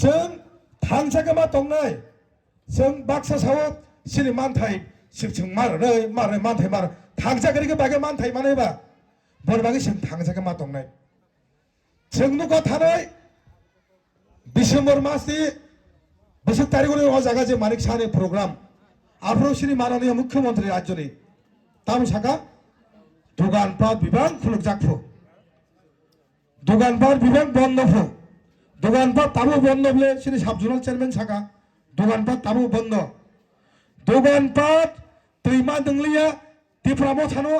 जों थांजाखौ मा दंनाय जों बाक्सा सावत सिनि मानथाय जों मारै मानथाय मार थांजाखौ बागै मानथाय मानोबा बर बागै जों थांजाखौ मा दंनाय जों नुका थानाय डिसेम्बर मासनि बोसोर तारिखनि जागा जे मानिक सानि प्रग्राम आफ्रो सिनि माननीय मुख्यमंत्री राज्यनि ताम साका दোकानपाट बिबां खुलुकजाकफु दোकानपाट बिबां बन्धफु দোকানপাট তাবো বন্ধ বলে সিনি সাবজোনাল চেয়ারম্যান সাকা দোকানপাট তাবো বন্ধ দোকানপাট তৈমা দংলিয়া ত্রিপুরা থানো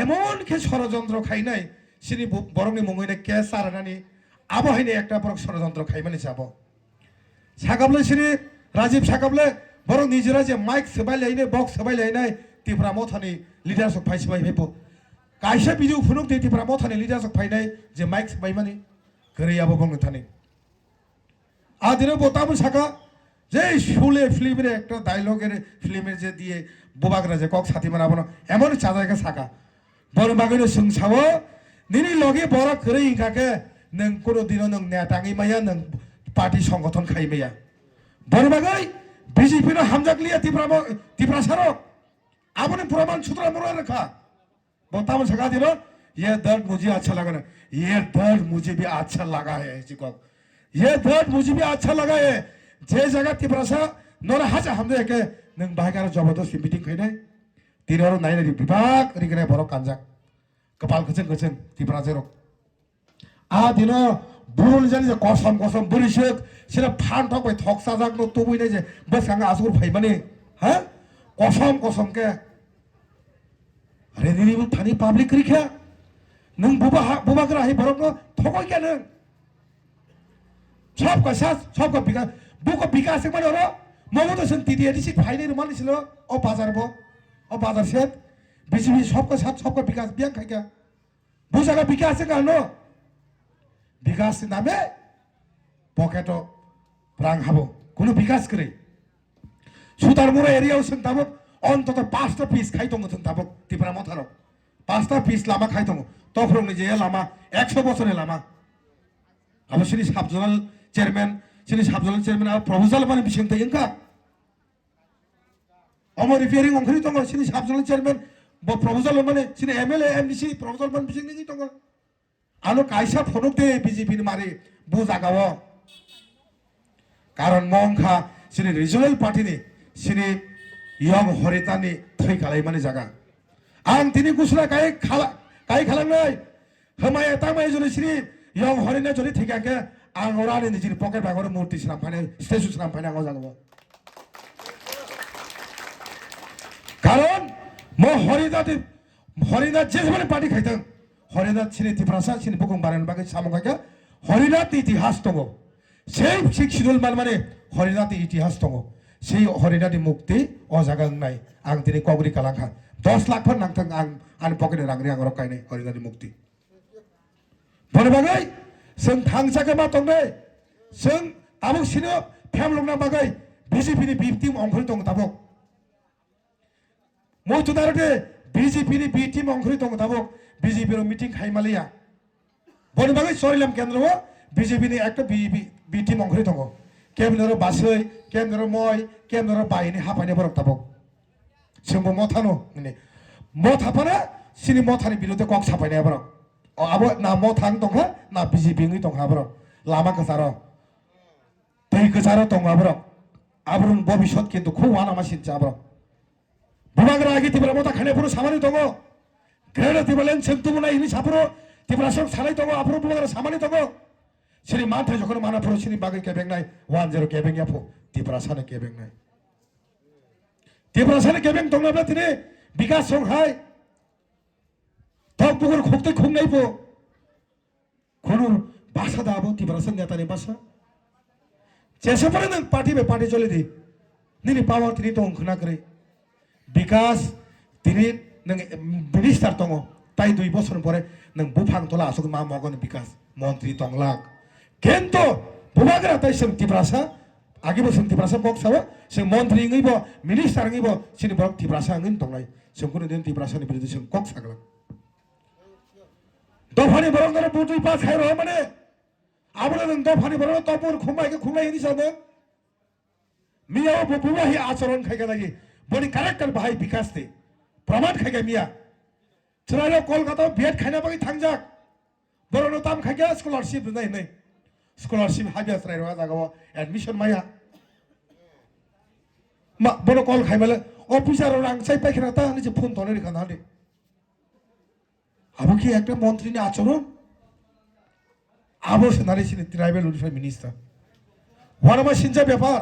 এমন কে ষড়যন্ত্র খাইনাই সিনি বরংনি মঙ্গইনে কেস সারানানি আবহাইনে একটা বরং ষড়যন্ত্র খাইমানি যাব সাকাবলে সিনি রাজীব সাকাবলে বরং নিজেরা যে মাইক সবাই লাইনে বক্স সবাই লাইনাই ত্রিপুরা মথানি লিডারশিপ ফাইসবাই হেপো কাইসা বিজু ফুনুক ত্রিপুরা মথানি লিডারশিপ ফাইনাই যে মাইক সবাই মানি গরিয়াবো বংनो थानी आदिनो बोताबो साका जे शुले फिल्म रे एक डायलॉग रे फिल्म जे दिए बोबागरा जे कक साथी माना बनो एमन चाजायका साका बर बागैनो सोंसावो निनि लगे बर करे इंकाके नों कोनो दिनो नों नेताङै माया नों पार्टी संगठन खाइमाया बर बागै बीजेपी नो हामजाकलिया तिप्रा सारो आबने प्रमाण सूत्र मोरा रखा बोताबो साका दिनो ये दर्द मुझे अच्छा लगा ना ये दर्द मुझे भी अच्छा लगा है जिको ये दर्द मुझे भी अच्छा लगा है जे जगह तिप्रासा नोरा हाजा हमदे के नों बाहायगार जबरदस्त मीटिंग खैनाय तिरर नायनाय विभाग रिगनाय बर कानजाक कपाल गचन तिप्रा जेरो आ दिनो बुरुल जानि जे कसम बुरिसक सिना फान थक बाय थक साजाक न तबुइनाय जे बसांगा आसुर फाइमाने हा कसम के अरे दिनि थानि पब्लिक रिखा नों बुबाग्रा है बरक थगय के नों सबका साथ सबका विकास बुको विकास से माने रो ममता सन टीडीएडी से फाइने माने छिलो ओ बाजार से बीजेपी सबका साथ सबका विकास बिया खाय क्या बुजागा विकास से गानो विकास से नामे पकेटो रां हाबो कोनो विकास करे सुतारमुरा एरिया सन ताबो অন্তত 5টা পিস খাই দङ सन ताबो तिप्रा मथारो 5টা পিস लामा खाय दङ तफ्रंनि जे लामा 100 বছরের लामा अब सिनि साबजोनाल चेयरमैन अब प्रपोजल माने बिसिंग तयंका अमो रिपेयरिंग अंखरि दङ सिनि साबजोनाल चेयरमैन ब प्रपोजल माने सिनि एमएलए एमडीसी प्रपोजल माने बिसिंग नि दङ आलो कायसा फनुक दे बीजेपी नि मारे बुजागाव कारण मंखा सिनि रिजनल पार्टी नि सिनि यंग हरितानि थै खालाय माने जागा आं तिनि गुसरा काय खालामनाय हमाय तामाय जनि सिनि यंग हरिना जनि थैगाके आं ओरानि निजिनि पकेट बागर मूर्ति सिनाम फाने स्टेचु सिनाम फाने आंगो जागो कारण म हरिना जेसेबां पार्टी खायदों हरिना सिनि तिप्रासा सिनि बुकुं बारेन बागै सामगाके हरिना इतिहास दङ সেই শিক্ষিদুল माने हरिना इतिहास दङ সেই हरिना मुक्ति अ जागा नाय आं दिनै कग्रि कालांखा 10 लाख फोर नांथों आं पकेट रांनि आं रकायनाय हरिना मुक्ति बनबागै जों थांजाखौ मा दंनै जों आबो सिनो फेमलंना बागै बीजेपी नि बि टीम अंखरि दङ ताबो मोथु दारते बीजेपी नि बि टीम अंखरि दङ ताबो बीजेपी रो मीटिंग खाइमालिया बनबागै सरिलाम केन्द्रआव बीजेपी नि একটা बि टीम अंखरि दङ केमनरो बासै केमनरो मय केमनरो बायनि हाफायने बरक ताबो जोंबो मथानो नि मथाफाना सिनि मथानि बिरुद्धे कक साफायनाय बरक अब ना मथां दंहा ना बीजेपी नि दंहा बरक लामा गजारो दै गजारो दंहा बरक आब्रुन भबिष्यत किन्तु खुवाना मासिन जाबरक बुबाग्रा आगि तिब्रा मथा खानेफोर सामानि दङ ग्रेड तिब्रालेन सेंतुमुना इनि साफोरो तिब्रा सब सालाय दङ आब्रु बुबाग्रा सामानि दङ सिनि मानथाय जखन मानाफोर सिनि बागै केबेंनाय 10 केबें याफो तिब्रा साने केबेंनाय तिब्रा साने केबें दंनाब्ला तिनि विकास संहाय तकबुगर खोक्तै खुंनायबो खुनु भाषा दाबो तिब्रा सन नेतानि भाषा जेसेबां नों पार्टी बे पार्टी चले दि निनि पावर तिनि दं खना करे विकास तिनि नों मिनिस्टार दङ ताई 2 বছর পরে नों बुफां तला आसुक मा मगन विकास मंत्री दंलाक किन्तु बुबाग्रा ताई जों तिब्रासा आगे बोसोर तिब्रासा बक्साबो जों मंत्री ngैबो मिनिस्टार ngैबो सिनि बक तिब्रासा ngैन दंलाय जोंखौनो दिन तिब्रासानि बिरुद्धे जों कक सागला दफानि बरंदारा बुथुइ पास खायरो माने আমরা নং দফানি বড় তপর খুমাইকে খুমাইনি সানো মিয়াও বুবাহি আচরণ খাইগা লাগি বনি ক্যারেক্টার বাহাই বিকাশ দে প্রমাণ খাইগা মিয়া চরাইলো কলকাতাও বিয়েট খাইনা বাকি থাকজাক বড় তাম খাইগা স্কলারশিপ নাই নাই স্কলারশিপ হাবিয়াস রাই রয়া জাগাও এডমিশন মাইয়া মা বড় কল খাইবালে অফিসার রাং চাই পাইখানা তা নিচে ফোন তনে রেখা না দে আবো কি একটা মন্ত্রী নি আচরণ আবো সেনারি ছিলেন ট্রাইবেল ওয়েলফেয়ার মিনিস্টার ওয়ানামা সিনজা ব্যাপার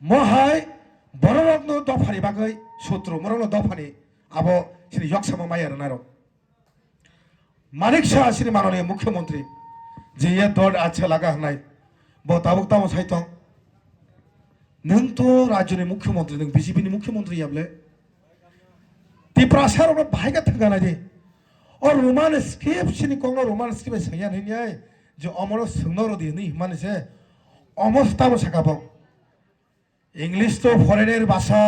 মহাই বড়রত্ন দফানি বাগৈ শত্রু মরণ দফানি আবো শ্রী যক্ষমা মাইয়ার নারো মানিক শাহ শ্রী মাননীয় মুখ্যমন্ত্রী যে ইয়ে দর আছে লাগা হনাই ব তাবুক তামো সাইতং नों तो राज्यनि मुख्यमंत्री नों बीजेपी नि मुख्यमंत्री याबले तिप्रासार और भाईगा थगाना जे और रोमान स्क्रिप्ट सिनी कोंगनो रोमान स्क्रिप्ट सैया नहीं है जो अमरो संगनो दी नहीं माने से अमस्ता बो साकाबो इंग्लिश तो फरेनेर भाषा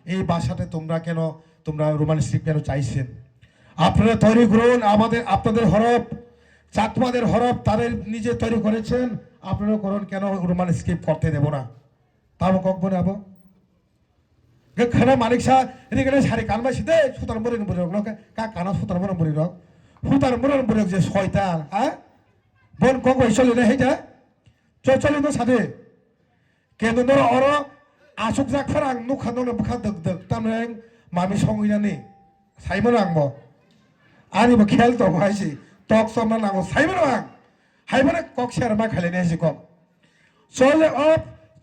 এই ভাষাতে তোমরা কেন তোমরা রোমান স্ক্রিপ্ট কেন চাইছেন আপনারা তৈরি করুন আমাদের আপনাদের হরফ চাকমাদের হরফ তাদের নিজে তৈরি করেছেন আপনারা করুন কেন রোমান স্ক্রিপ্ট করতে দেব না তাও কক বনে আবো গখনা মানিক শাহ রিগনে সারি কানবা সিদে সুতার মরিন বরে রক কা কানা সুতার মরন বরে রক সুতার মরন বরে যে শয়তান হ্যাঁ বন কক বইছলে নে হেজা চলে no সাদে কেন ন অর আসুক জাক ফারাং নুখানো ন বখা দক দক তামনে মামি সংইনানি সাইমন আংবো আনি ব খেল তো হাইছি টক সমনা নাগো সাইমন আং হাইবনে কক শেয়ার মা খালে নেছি কম চলে অফ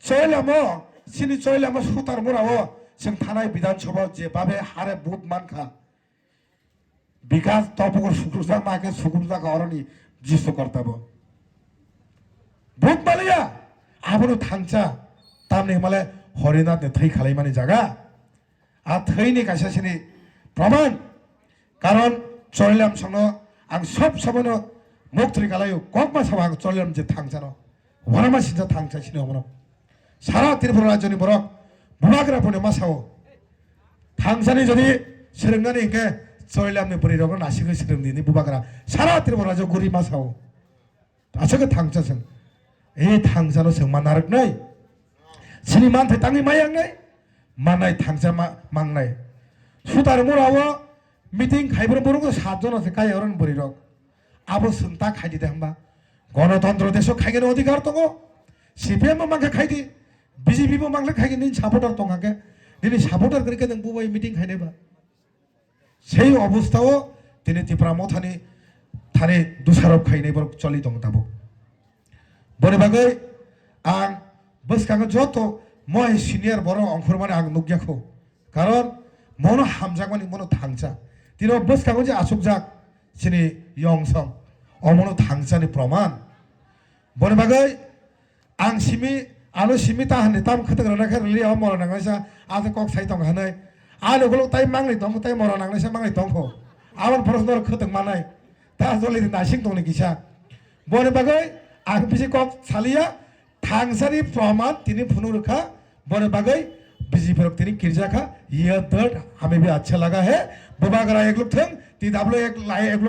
চৈলামো সিনি চৈলামো সুতার মোরাও जों थानाय विधानसभा जेबाबे हारे बुत मानखा विकास तपको सुकुरसा माके सुकुरसा गरनि जिसो करताबो बुत मालिया आबनो थांचा तामने माले हरिनाथ ने थै खालायमानि जागा आ थैनि कासासिनि प्रमाण कारण चैलाम संनो आं सब सबनो मुक्ति गालायो ककमा साबा आं चैलाम जे थांचानो वरामा सिनजा थांचा सिनो हमनो सारा त्रिपुरा राज्यनि बरक बुनाग्रा बने मासाव थांसानि जदि सोलोंनानै इंके चैलामनि बोरैरावनो नासिगो सोलोंनि बुबाग्रा सारा त्रिपुरा राज्य गुरि मासाव आसोगो थांचासों ए थांजानो जों मानारकनै सिनि मानथाय तांनि मायांनै मानाय थांजा मांनाय सुतार मोराव मिटिं खाइबर बरंगो 7 जन আছে कायरन बोरैराव आबो सोंता खाइदिदे हम्बा गणतन्त्र देश खाइगेन अधिकार दङ सिपिएम मांखा खाइदि बीजेपी बो मांगले खाइगेन नि सापोर्टार दङाके दिनै सापोर्टार करके नों बुबाय मिटिं खाइनेबा সেই অবস্থাও তিনি ত্রিপুরা মথানি थाने दुसारब खाइनाय बर चलि दङ दाबो बरे बागै आं बसखाङो जत मय सिनियर बर अंखर माने आं नुग्याखौ कारण मनो हामजागमानि मनो थांचा तिनो बसखाङो जे आसुकजाक सिनि यंसं अमनो थांचानि प्रमाण बरे बागै आं सिमि आलो सिमि ताहानि ताम खतग्राना खरलि अमर नांगासा आज कक साइ दङ हानै आलो गलो ताइ मांगनि दङ ताइ मर नांनायसा मांगनि दङखौ आवन प्रश्नर खतग मानाय ता जलि नासिं दङनि किसा बरे बागै आं बिसि कक सालिया थांसानि प्रमाण तिनि फुनुरखा बरे बागै बिजि फरक तिनि किरजाखा ये दर्द हमें भी अच्छा लगा है बुबागरा एक लोग थंग ती दाबलो एक लाए एक